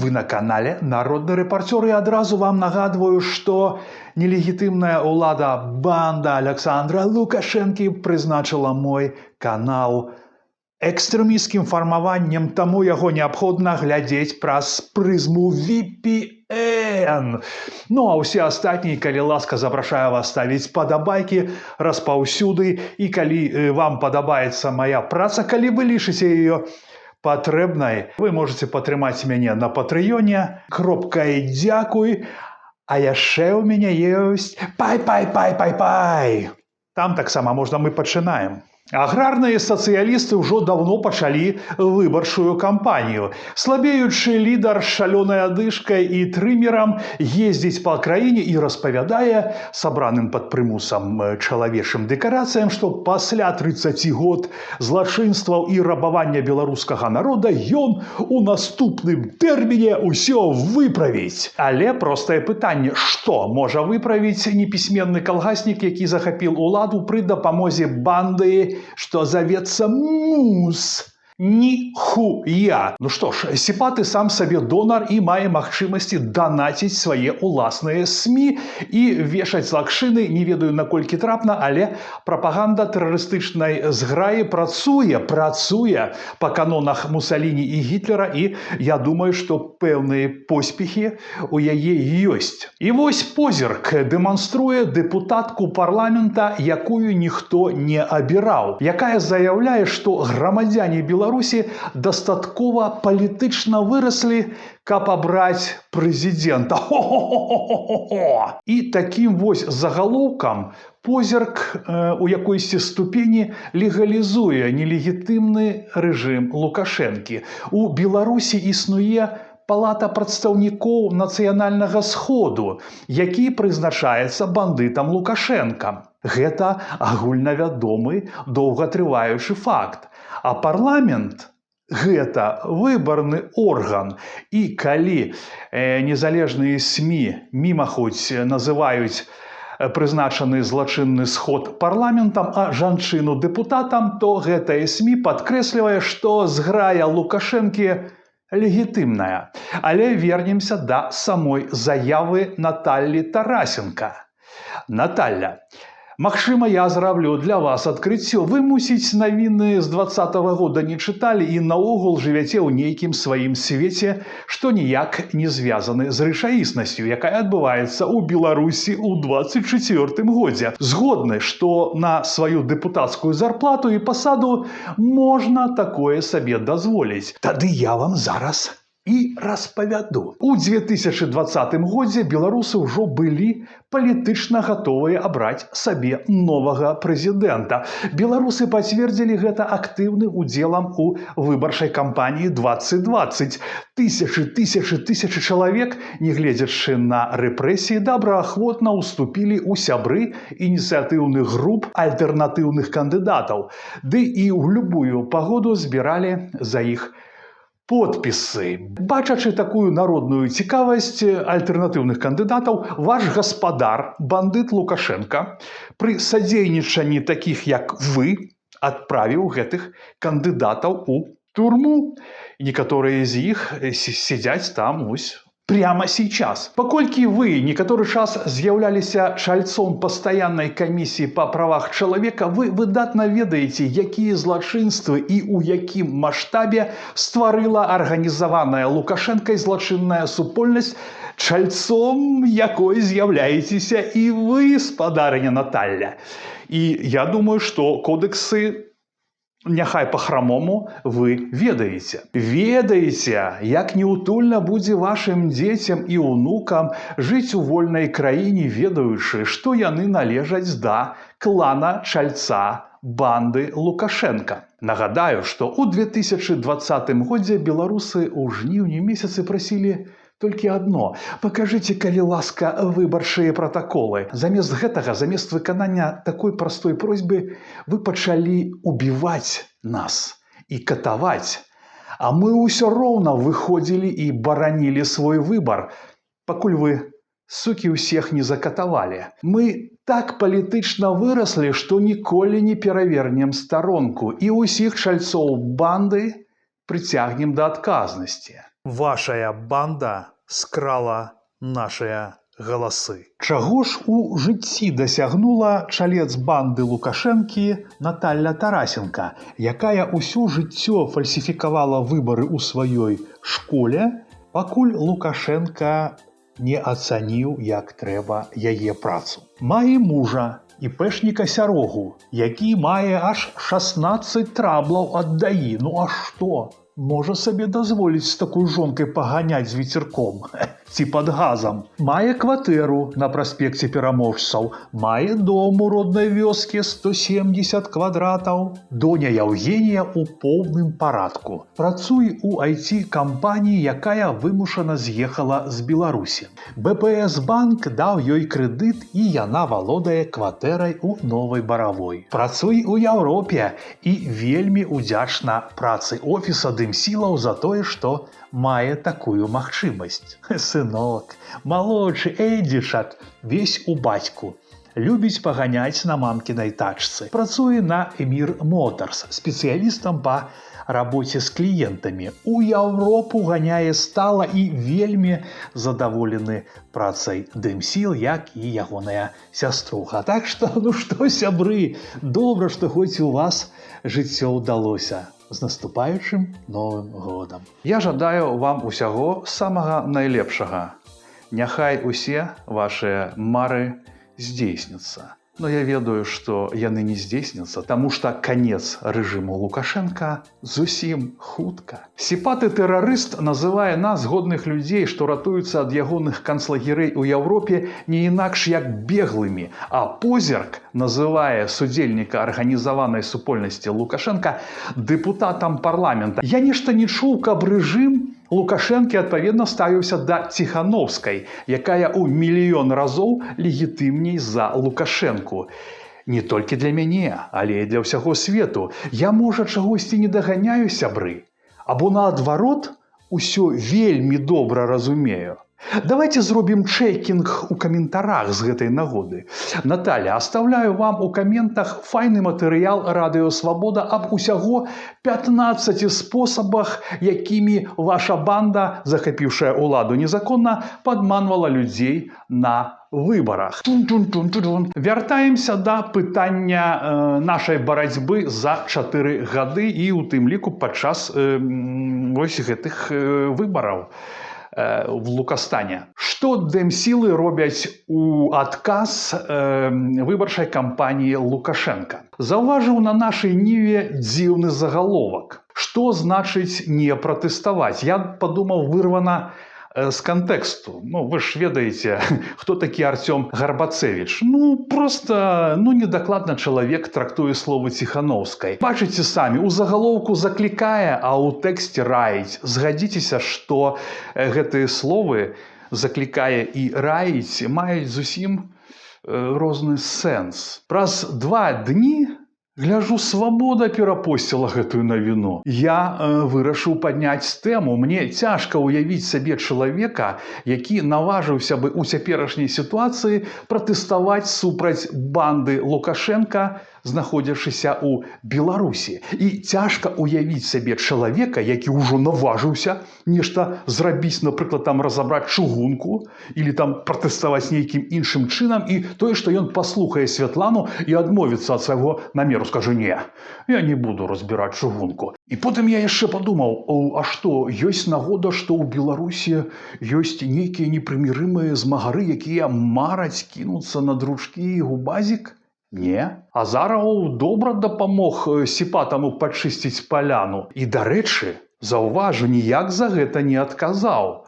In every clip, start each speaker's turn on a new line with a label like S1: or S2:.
S1: Вы на канале Народный рэпартёр, и адразу вам нагадываю, что нелегітымная ўлада банда Александра Лукашэнкі прызначыла мой канал экстрэмісцкім фармаваннем, таму яго неабходна глядзець праз прызму VPN. Ну а ўсе астатнія, калі ласка, запрашаю вас ставіць падабайкі распаўсюды, і калі вам падабаецца моя праца, калі вы лічыце яе патрэбнай, вы можете падтрымаць мяне на Патрыёне кропкай «Дзякуй», а яшчэ ў мяне ёсць пай. Там таксама можна, мы пачынаем. Аграрныя сацыялісты ўжо даўно пачалі выбарчую кампанію. Слабеючы лідар з шалёнай адышкай і трымерам ездзіць па краіне і распавядае сабраным пад прымусам чалавечым дэкарацыям, што пасля 30 год злачынстваў і рабавання беларускага народа ён у наступным тэрміне ўсё выправіць. Але простае пытанне: што можа выправіць непісьменны калгаснік, які захапіў уладу пры дапамозе банды, что зовется МУС? Нихуя! Ну что ж, сіпаты сам сабе донар і мае магчымасці данаціць свае ўласныя СМІ і вешаць лакшыны, не ведаю наколькі трапна, але прапаганда тэрарыстычнай зграі працуе па канонах Мусаліні і Гітлера, і я думаю, што пэўныя поспехі у яе ёсць. І вось позірк дэманструе дэпутатку парламента, якую ніхто не абіраў, якая заяўляе, што грамадзяне Беларусі дастаткова палітычна выраслі, каб абраць прэзідэнта. І такім вось загалоўкам позірк у якойсьці ступені легалізуе нелегітымны рэжым Лукашэнкі. У Беларусі існуе Палата прадстаўнікоў нацыянальнага сходу, які прызначаецца бандытам Лукашэнка. Гэта агульнавядомы доўгатрываючы факт. А парламент – гэта выбарны орган. І калі незалежныя СМІ мімаходзь называюць прызначаны злачынны сход парламентам, а жанчыну дэпутатам, то гэтае СМІ падкрэслівае, што зграя Лукашэнкі легітымная. Але вернемся да самой заявы Наталлі Тарасенко. Наталля, магчыма, я зраблю для вас адкрыццё. Вы, мусіць, навіны з 20-го года не чыталі і наогул жывяце ў нейкім сваім свеце, што ніяк не звязаны з рэчаіснасцю, якая адбываецца ў Беларусі ў 24-м годзе. Згодны, што на сваю дэпутацкую зарплату і пасаду можна такое сабе дазволіць. Тады я вам зараз і распавяду. У 2020 годзе беларусы ўжо былі палітычна гатовыя абраць сабе новага прэзідэнта. Беларусы пацвердзілі гэта актыўным удзелам у выбарчай кампаніі 2020. Тысячы чалавек, не гледзячы на рэпрэсіі, добраахвотна ўступілі ў сябры ініцыятыўных груп альтэрнатыўных кандыдатаў. Ды і ў любую пагоду збіралі за іх подпісы. Бачачы такую народную цікавасць альтэрнатыўных кандыдатаў, ваш гаспадар, бандыт Лукашэнка, пры садзейнічанні такіх, як вы, адправіў гэтых кандыдатаў у турму. Некаторыя з іх сядзяць там ось прямо сейчас. Паколькі вы некаторы час з'яўляліся чальцом пастаяннай камісіі па правах чалавека, вы выдатна ведаеце, якія злачынствы і ў якім маштабе стварыла арганізаваная Лукашэнкай злачынная супольнасць, чальцом якой з'яўляецеся і вы, спадарыня Наталля. І я думаю, што кодэксы, няхай па-храмому, вы ведаеце. Ведаеце, як неўтульна будзе вашым дзецям і ўнукам жыць у вольнай краіне, ведаючы, што яны належаць да клана чальца банды Лукашэнка. Нагадаю, што ў 2020 годзе беларусы ў жніўні месяцы прасілі толькі адно: пакажыце, калі ласка, выбарчыя пратаколы. Замест гэтага, замест выканання такой простой просьбы, вы пачалі убіваць нас і катаваць. А мы ўсё роўна выходзілі і баранілі свой выбар, пакуль вы, сукі, усіх не закатавалі. Мы так палітычна выраслі, што ніколі не перавернем старонку і ўсіх чальцоў банды прыцягнем да адказнасці. Вашая банда скрала нашыя галасы. Чаго ж у жыцці дасягнула чалец банды Лукашэнкі Наталля Тарасенко, якая ўсё жыццё фальсіфікавала выбары ў сваёй школе, пакуль Лукашенка не ацаніў, як трэба яе працу. Мае мужа, іпэшніка Сярогу, які мае аж 16 траблаў ад ДАІ. Ну а што? Можа сабе дазволіць з такой жонкай паганяць з вецірком ці пад газам. Мае кватэру на праспекце Пераможцаў, мае дом у роднай вёске 170 квадратаў. Доня Яўгенія ў поўным парадку. Працуе ў IT-кампаніі, якая вымушана з'ехала з Беларусі. БПС банк даў ёй крэдыт і яна валодае кватэрай у Новай Баравой. Працуе ў Еўропе і вельмі удзячна працы офіса Дымсілаў за тое, што мае такую магчымасць. Сынок, малодшы Эйдзічак, весь у бацьку. Любіць паганяць на мамкінай тачцы. Працуе на Эмір Моторс, спецыялістам па рабоце з кліентамі. У Еўропу ганяе стала і вельмі задаволены працай Дымсіл, як і ягоная сяструха. Так што, сябры, добра, што хоць у вас жыццё ўдалося. З наступаючым Новым годам. Я жадаю вам усяго самага найлепшага. Няхай усе вашыя мары здзейсняцца. Но я ведаю, што яны не здзейсняцца, таму што канец рэжыму Лукашенка зусім хутка. Сіпаты тэрарыст называе нас, годных людзей, што ратуюцца ад ягоных канцлагерэй у Еўропе, не інакш як беглымі, а Позірк называе судзельніка арганізаванай супольнасці Лукашенка дэпутатам парламента. Я нешта не чуў, каб рэжым Лукашэнкі адпаведна ставіўся да Ціхановскай, якая ў мільён разоў легітымней за Лукашэнку. Не толькі для мяне, але і для ўсяго свету. Я, можа, чагосьці не даганяю, сябры? Або наадварот, усё вельмі добра разумею? Давайте зробім чекінг у каментарах з гэтай нагоды. Наталя, оставляю вам у каментах файны матэрыял Радыё Свабода аб усяго 15 спосабах, якімі ваша банда, захапіўшая ўладу незаконна, падманвала людзей на выбарах. Вяртаемся да пытання нашай барацьбы за 4 гады і у тым ліку падчас вось гэтых выбараў в Лукастане. Што Дэмсілы робяць у адказ выбарчай кампаніі Лукашенка? Заўважыў на нашай ніве дзіўны загаловак. Што значыць не пратэставаць? Я падумаў, вырвана з кантэксту. Вы ж ведаеце, хто такі Артём Гарбацевіч. Просто недакладна чалавек трактуе словы Ціхановскай. Бачыце самі, у загалоўку заклікае, а ў тэксце раіць. Згадзіцеся, што гэтыя словы заклікае і раіць маюць зусім розны сэнс. Праз 2 дні гляжу, Свабода перапосціла гэтую навіну. Я вырашыў падняць тэму. Мне цяжка ўявіць сабе чалавека, які наважыўся бы ў цяперашняй сітуацыі пратэставаць супраць банды Лукашенка, знаходзячыся ў Беларусі. І цяжка ўявіць сабе чалавека, які ўжо наважыўся нешта зрабіць, напрыклад, разабраць чыгунку или пратэставаць нейкім іншым чынам, і тое, што ён паслухае Святлану і адмовіцца ад свайго намеру, скажу: не, я не буду разбіраць чыгунку. І потым я яшчэ падумаў, а што, ёсць нагода, што ў Беларусі ёсць нейкія непрымірымыя змагары, якія мараць кінуцца на дручкі і губазік? Не. Азараў добра дапамог сіпатаму пачысціць паляну. І, дарэчы, заўважу, ніяк за гэта не адказаў.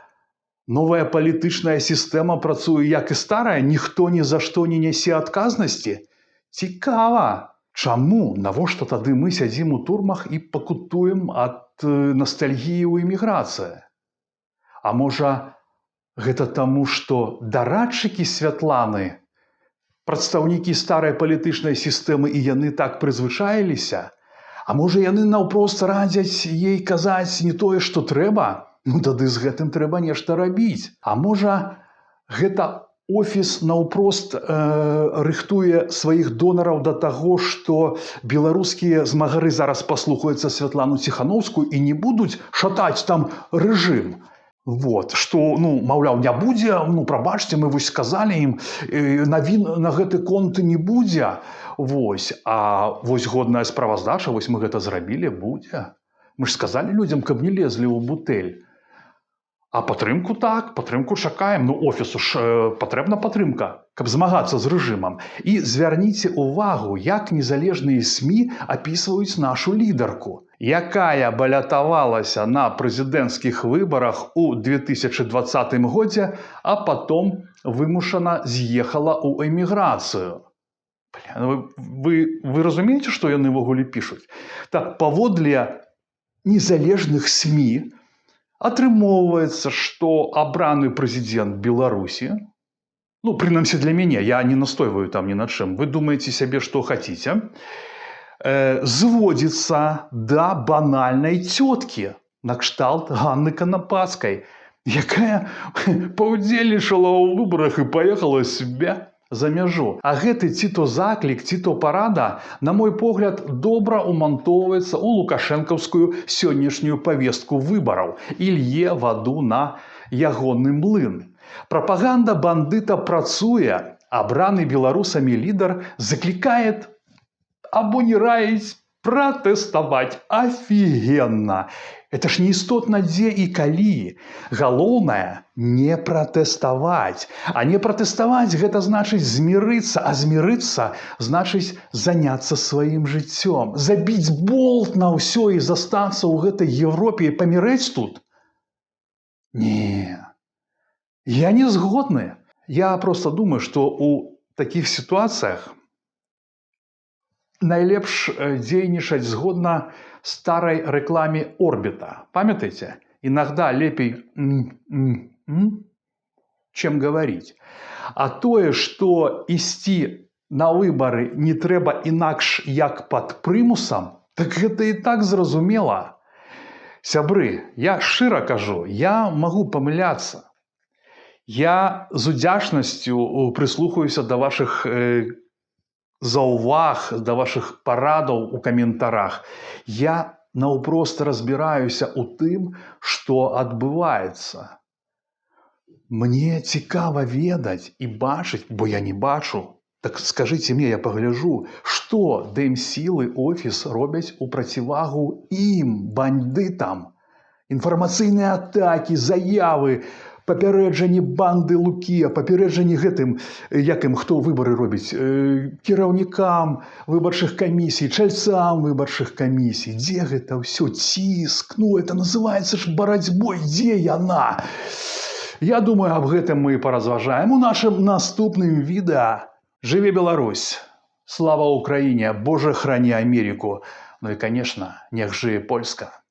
S1: Новая палітычная сістэма працуе як і старая, ніхто ні за што не нясе адказнасці? Цікава. Чаму? Навошта тады мы сядзім у турмах і пакутуем ад ностальгіі ў эміграцыі? А можа, гэта таму, што дарадчыкі Святланы прадстаўнікі старай палітычнай сістэмы, і яны так прызвычаіліся? А можа, яны наўпрост радзяць ей казаць не тое, што трэба? Тады з гэтым трэба нешта рабіць. А можа, гэта офіс наўпрост рыхтуе сваіх донараў да таго, што беларускія змагары зараз паслухаюцца Святлану Ціхановскую і не будуць шатаць там рэжым? Вот, што, ну, маўляў, не будзе, ну, прабачце, мы вось сказалі ім, навін на гэты конт не будзе. Вось, а вось годная справаздача, вось мы гэта зрабілі, будзе. Мы ж сказалі людзям, каб не лезлі ў бутэль. А падтрымку так, падтрымку чакаем. Ну, офісу ж патрэбна падтрымка, каб змагацца з рэжымам. І звярніце ўвагу, як незалежныя СМІ апісваюць нашу лідарку, якая балятавалася на прэзідэнцкіх выбарах у 2020 годзе, а потом вымушана з'ехала ў эміграцыю. Вы разумееце, што яны ўвогуле пішуць? Так, паводле незалежных СМІ атрымоўваецца, што абраны прэзідэнт Беларусі, ну, прынамсі для мяне, я не настойваю там ні на чым, вы думаеце сябе, што хаціце, зводзіцца да банальнай цёткі накшталт Ганны Канапацкай, якая паўдзельнічала ў выбарах і паехала сябе за мяжу. А гэты ці то заклік, ці то парада, на мой погляд, добра ўмантоўваецца ў лукашэнкаўскую сённяшнюю павестку выбараў і лье ваду на ягоны млын. Прапаганда бандыта працуе, абраны беларусамі лідар заклікае або не раіць пратэставаць. Офігенна! Это ж не істотна дзе і калі. Галоўнае не пратэставаць. А не пратэставаць гэта значыць змірыцца, а змірыцца значыць заняцца сваім жыццём, забіць болт на ўсё і застацца ў гэтай Европе і памірэць тут. Не, я не згодны. Я просто думаю, што ў такіх сітуацыях найлепш дзейнічаць згодна старой рекламе Орбита. Памятаете? Иногда лепей чем говорить. А тое, што ісці на выбары не трэба інакш, як пад прымусам, так гэта і так зразумела. Сябры, я шчыра кажу, я магу памыляцца. Я з удзячнасцю прыслухаюся да вашых заўваг, да вашых парадаў у каментарах. Я наўпрост разбіраюся ў тым, што адбываецца. Мне цікава ведаць і бачыць, бо я не бачу. Так скажыце мне, я пагляджу, што ДМСілы офіс робяць у процівагу ім, бандытам. Інфармацыйныя атакі, заявы, папярэджанні банды Лукія, папярэджанні гэтым, як ім хто выбары робіць, кіраўнікам выбарчых камісій, чальцам выбарчых камісій. Дзе гэта ўсё? Ціск, ну это называецца ж барацьбой, дзе яна? Я думаю, аб гэтым мы паразважаем у нашым наступным відэа. Жыве Беларусь! Слава Украіне! Боже, храни Америку! Ну и, конечно, нех жыве Польска!